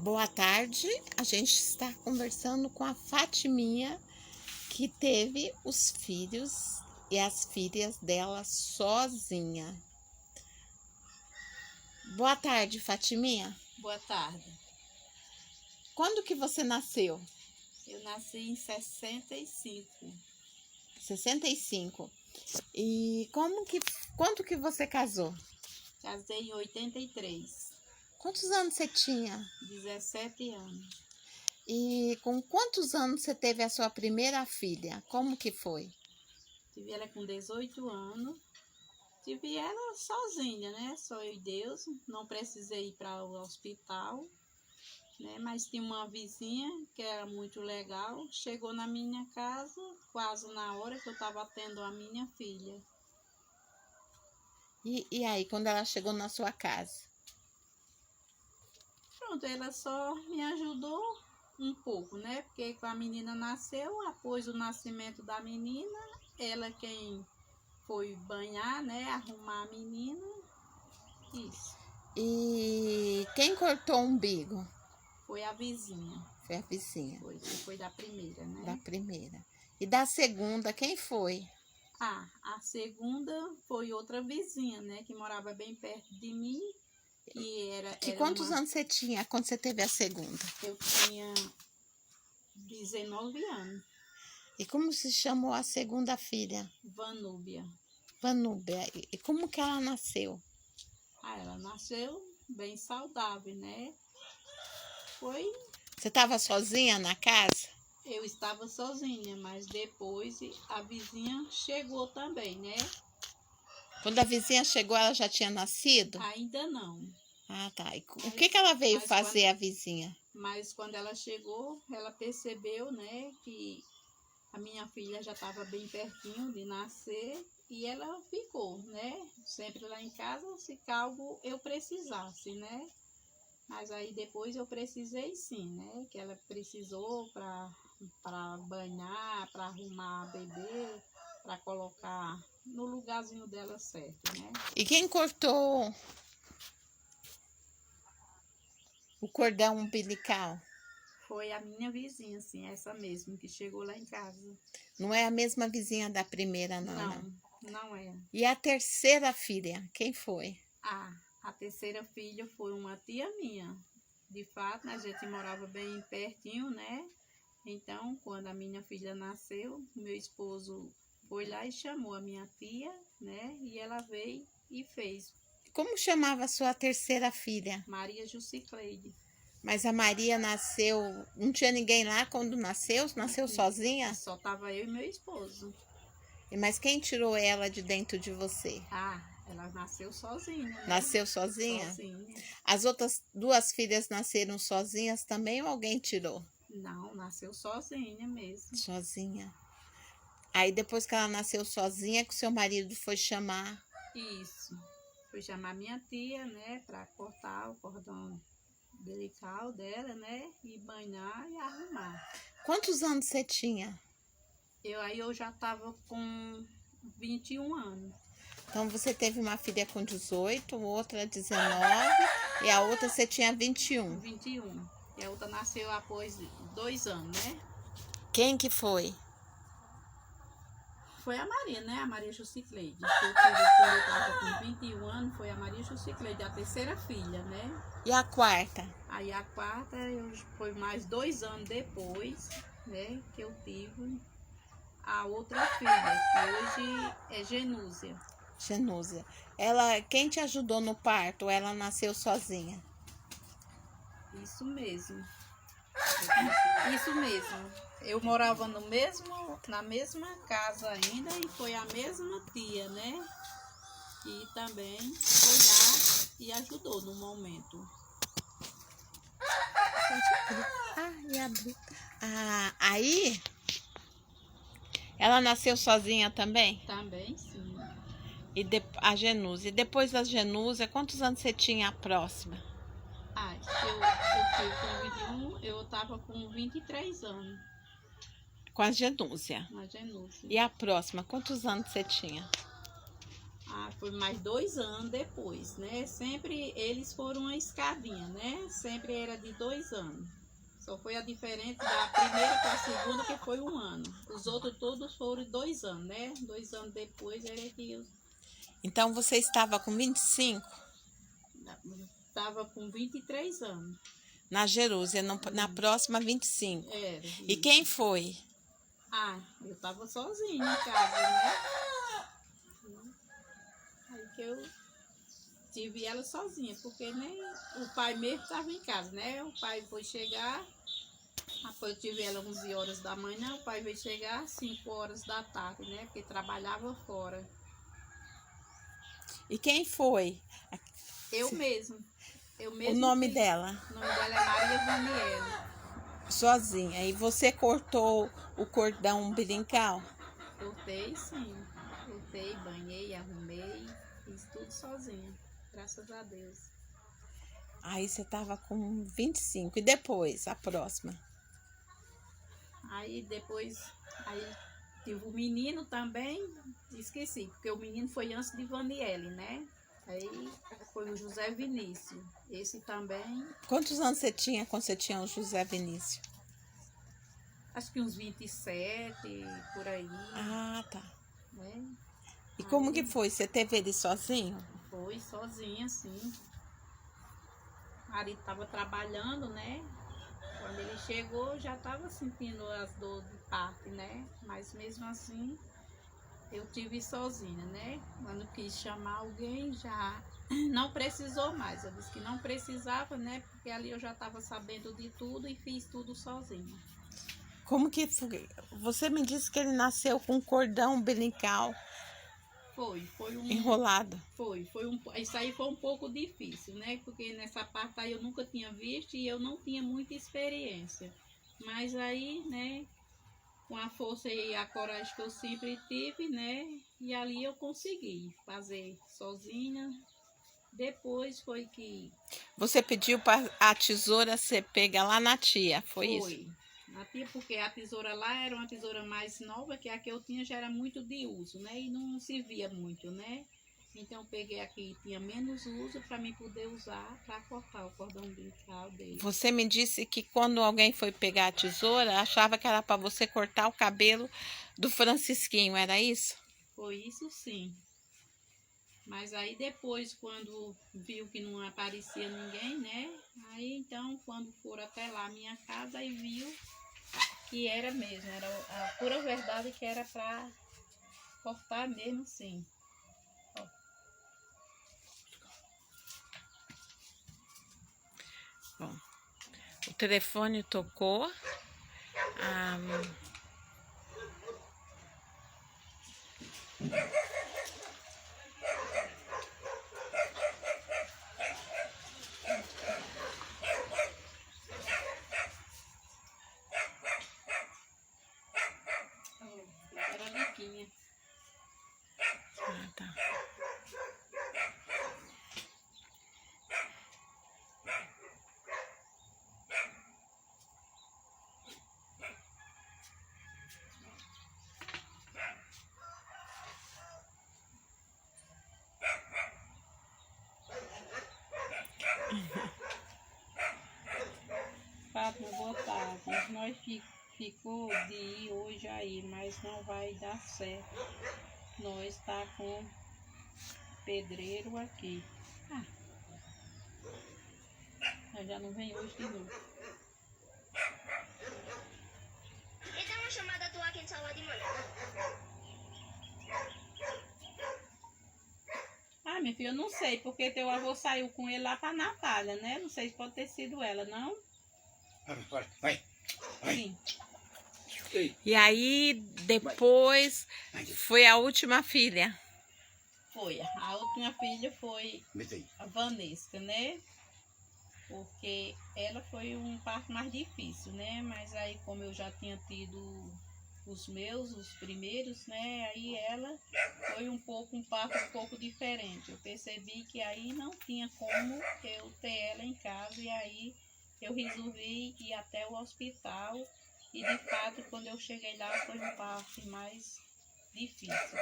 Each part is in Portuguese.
Boa tarde, a gente está conversando com a Fatiminha, que teve os filhos e as filhas dela sozinha. Boa tarde, Fatiminha. Boa tarde. Quando que você nasceu? Eu nasci em 65. 65. E quando que você casou? Casei em 83. Quantos anos você tinha? 17 anos. E com quantos anos você teve a sua primeira filha? Como que foi? Tive ela com 18 anos. Tive ela sozinha, né? Só eu e Deus. Não precisei ir para o hospital, né? Mas tinha uma vizinha que era muito legal. Chegou na minha casa quase na hora que eu estava tendo a minha filha. E aí, quando ela chegou na sua casa? Pronto, ela só me ajudou um pouco, né? Porque quando a menina nasceu, após o nascimento da menina, ela quem foi banhar, né? Arrumar a menina, isso. E quem cortou o umbigo? Foi a vizinha, Foi a vizinha, foi da primeira, da né? primeira. E da segunda, quem foi? Ah, a segunda foi outra vizinha, né? Que morava bem perto de mim, que era Quantos uma... anos você tinha quando você teve a segunda? Eu tinha 19 anos, E como se chamou a segunda filha? Vanúbia. Vanúbia. E como que ela nasceu? Ah, ela nasceu bem saudável, né? Foi, Você estava sozinha na casa? eu estava sozinha, mas depois a vizinha chegou também, né? Quando a vizinha chegou, ela já tinha nascido? Ainda não. Ah, tá. E o Mas, que ela veio mas fazer, quando, a vizinha? mas quando ela chegou, ela percebeu, né, que a minha filha já estava bem pertinho de nascer e ela ficou, né? Sempre lá em casa, se algo eu precisasse, né? Mas aí depois eu precisei sim, né? Que ela precisou para banhar, para arrumar a bebê, para colocar no lugarzinho dela certo, né? E quem cortou o cordão umbilical? Foi a minha vizinha, assim, essa mesmo, que chegou lá em casa. Não é a mesma vizinha da primeira, não, né? Não, não é. E a terceira filha, quem foi? A terceira filha foi uma tia minha. De fato, a gente morava bem pertinho, né? Então, quando a minha filha nasceu, meu esposo foi lá e chamou a minha tia, né? E ela veio e fez. Como chamava a sua terceira filha? Maria Jucicleide. Mas a Maria nasceu, não tinha ninguém lá quando nasceu? Nasceu sozinha? Só tava eu e meu esposo. Mas quem tirou ela de dentro de você? Ela nasceu sozinha, né? Nasceu sozinha? Sozinha. As outras duas filhas nasceram sozinhas também ou alguém tirou? Não, nasceu sozinha mesmo. Sozinha. Aí depois que ela nasceu sozinha, que o seu marido foi chamar. Isso. Fui chamar minha tia, né, para cortar o cordão umbilical dela, né, e banhar e arrumar. Quantos anos você tinha? Eu já estava com 21 anos. Então você teve uma filha com 18, outra 19 e a outra você tinha 21. 21. E a outra nasceu após 2 anos, né? Quem que foi? Foi a Maria, né? A Maria Jucicleide. Que eu tive quando eu estava com 21 anos, foi a Maria Jucicleide, a terceira filha, né? E a quarta? Aí a quarta foi mais 2 anos depois, né? Que eu tive a outra filha, que hoje é Genúzia. Genúzia. Ela, quem te ajudou no parto? Ou ela nasceu sozinha? Isso mesmo. Isso mesmo. Eu morava na mesma casa ainda e foi a mesma tia, né? Que também foi lá e ajudou no momento. Aí, ela nasceu sozinha também? Também, sim. A Genúzia. E depois da Genúzia, quantos anos você tinha a próxima? Eu fui com 21, eu tava com 23 anos. Com a Genúzia. Na Genúzia. E a próxima, quantos anos você tinha? Foi mais 2 anos depois, né? Sempre eles foram uma escadinha, né? Sempre era de 2 anos. Só foi a diferença da primeira para a segunda, que foi 1 ano. Os outros todos foram 2 anos, né? 2 anos depois era que eu Então você estava com 25 estava com 23 anos. na Jerúsia, na próxima 25. Era. E Isso. quem foi? Eu estava sozinha em casa, né? Aí que eu tive ela sozinha, porque nem o pai mesmo estava em casa, né? O pai foi chegar, depois eu tive ela 11 horas da manhã, o pai veio chegar 5 horas da tarde, né? Porque trabalhava fora. E quem foi? Eu mesma. O nome dela? O nome dela é Maria Daniela. Sozinha. E você cortou o cordão umbilical? Cortei, sim. Cortei, banhei, arrumei, fiz tudo sozinha. Graças a Deus. Aí você estava com 25. E depois, a próxima? Aí depois, tive o menino também, esqueci, porque o menino foi antes de Vaniele, né? Aí foi o José Vinícius. Esse também, Quantos anos você tinha quando você tinha o José Vinícius? acho que uns 27, por aí, Ah, tá. né? E como que foi? Você teve ele sozinho? Foi sozinha, assim. O marido estava trabalhando, né? Quando ele chegou, já estava sentindo as dores de parto, né? Mas mesmo assim, eu tive sozinha, né? Quando quis chamar alguém, já não precisou mais. Eu disse que não precisava, né? Porque ali eu já estava sabendo de tudo e fiz tudo sozinha. Como que foi? Você me disse que ele nasceu com um cordão umbilical Foi enrolado. Isso aí foi um pouco difícil, né? Porque nessa parte aí eu nunca tinha visto e eu não tinha muita experiência. Mas aí, né? Com a força e a coragem que eu sempre tive, né? E ali eu consegui fazer sozinha. Depois foi que Você pediu para a tesoura ser pega lá na tia, foi isso? na tia, porque a tesoura lá era uma tesoura mais nova, que a que eu tinha já era muito de uso, né? E não se via muito, né? Então eu peguei aqui, tinha menos uso para mim poder usar para cortar o cordão umbilical dele. Você me disse que quando alguém foi pegar a tesoura, achava que era para você cortar o cabelo do Francisquinho, era isso? Foi isso, sim. Mas aí depois, quando viu que não aparecia ninguém, né? Aí então, quando foram até lá a minha casa, aí viu que era mesmo, era a pura verdade, que era para cortar mesmo, sim. Ó. Bom, o telefone tocou. Era limpinha. Tá. Fátima, boa tarde. Nós ficou de ir hoje aí, mas não vai dar certo. Nós está com pedreiro aqui. Nós já não vem hoje de novo. Ito ang chamada tuwakin sa awadi mo. Minha filha, eu não sei, porque teu avô saiu com ele lá pra Natália, né? Não sei se pode ter sido ela, não? Vai. Sim. E aí, depois, foi a última filha. Foi. A última filha foi a Vanessa, né? Porque ela foi um parto mais difícil, né? Mas aí, como eu já tinha tido os primeiros, né? Aí ela foi um parto um pouco diferente. Eu percebi que aí não tinha como eu ter ela em casa, e aí eu resolvi ir até o hospital. E de fato, quando eu cheguei lá, foi um parto mais difícil.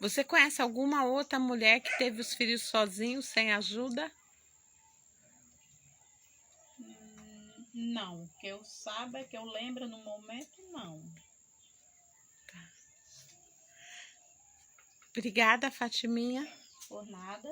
Você conhece alguma outra mulher que teve os filhos sozinhos, sem ajuda? Não, que eu saiba, que eu lembro no momento, não. Obrigada, Fatiminha. Por nada.